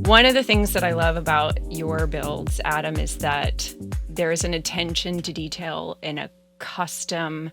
One of the things that I love about your builds, Adam, is that there is an attention to detail and a custom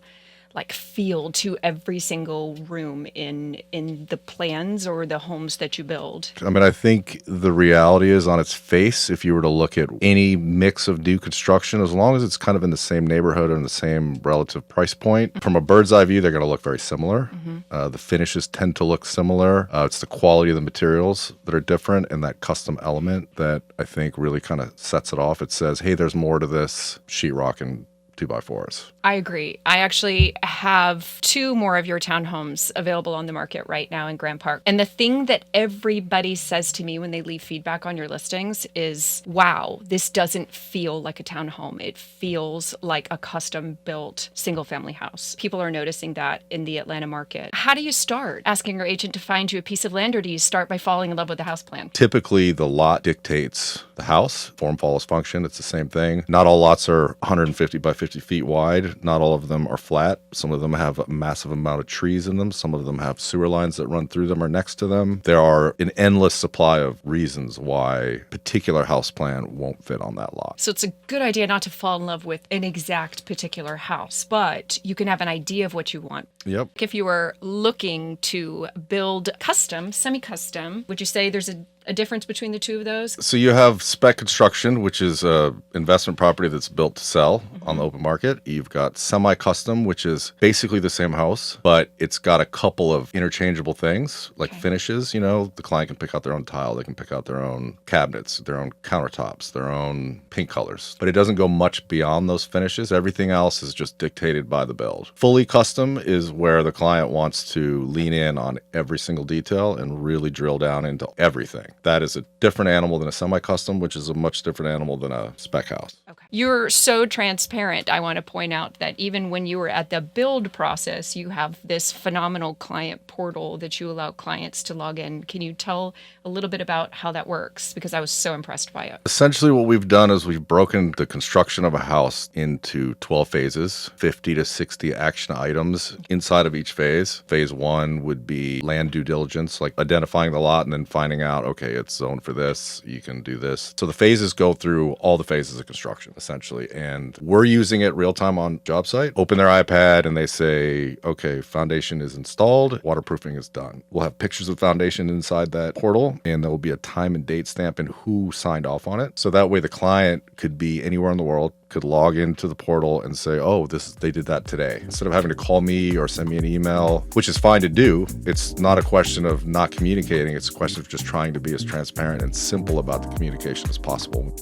feel to every single room in the plans or the homes that you build. I mean, I think the reality is on its face, if you were to look at any mix of new construction, as long as it's kind of in the same neighborhood and the same relative price point, from a bird's eye view, they're going to look very similar. The finishes tend to look similar. It's the quality of the materials that are different and that custom element that I think really kind of sets it off. It says, hey, there's more to this sheetrock and 2x4s. I agree. I actually have 2 more of your townhomes available on the market right now in Grand Park. And the thing that everybody says to me when they leave feedback on your listings is, wow, this doesn't feel like a townhome. It feels like a custom built single family house. People are noticing that in the Atlanta market. How do you start? Asking your agent to find you a piece of land, or do you start by falling in love with the house plan? Typically, the lot dictates the house. Form follows function. It's the same thing. Not all lots are 150 by 50 feet wide. Not all of them are flat. Some of them have a massive amount of trees in them. Some of them have sewer lines that run through them or next to them. There are an endless supply of reasons why a particular house plan won't fit on that lot. So it's a good idea not to fall in love with an exact particular house, but you can have an idea of what you want. Yep. If you were looking to build custom, semi-custom, would you say there's a difference between the 2 of those? So you have spec construction, which is a investment property that's built to sell on the open market. You've got semi-custom, which is basically the same house, but it's got a couple of interchangeable things like finishes. You know, the client can pick out their own tile. They can pick out their own cabinets, their own countertops, their own paint colors. But it doesn't go much beyond those finishes. Everything else is just dictated by the build. Fully custom is where the client wants to lean in on every single detail and really drill down into everything. That is a different animal than a semi-custom, which is a much different animal than a spec house. Okay. You're so transparent. I want to point out that even when you were at the build process, you have this phenomenal client portal that you allow clients to log in. Can you tell a little bit about how that works? Because I was so impressed by it. Essentially, what we've done is we've broken the construction of a house into 12 phases, 50 to 60 action items inside of each phase. Phase 1 would be land due diligence, like identifying the lot and then finding out, okay, it's zoned for this, you can do this. So the phases go through all the phases of construction, essentially. And we're using it real time on job site. Open their iPad and they say, okay, foundation is installed, waterproofing is done. We'll have pictures of foundation inside that portal, and there will be a time and date stamp and who signed off on it. So that way the client could be anywhere in the world, could log into the portal and say, oh, they did that today. Instead of having to call me or send me an email, which is fine to do, it's not a question of not communicating. It's a question of just trying to be as transparent and simple about the communication as possible.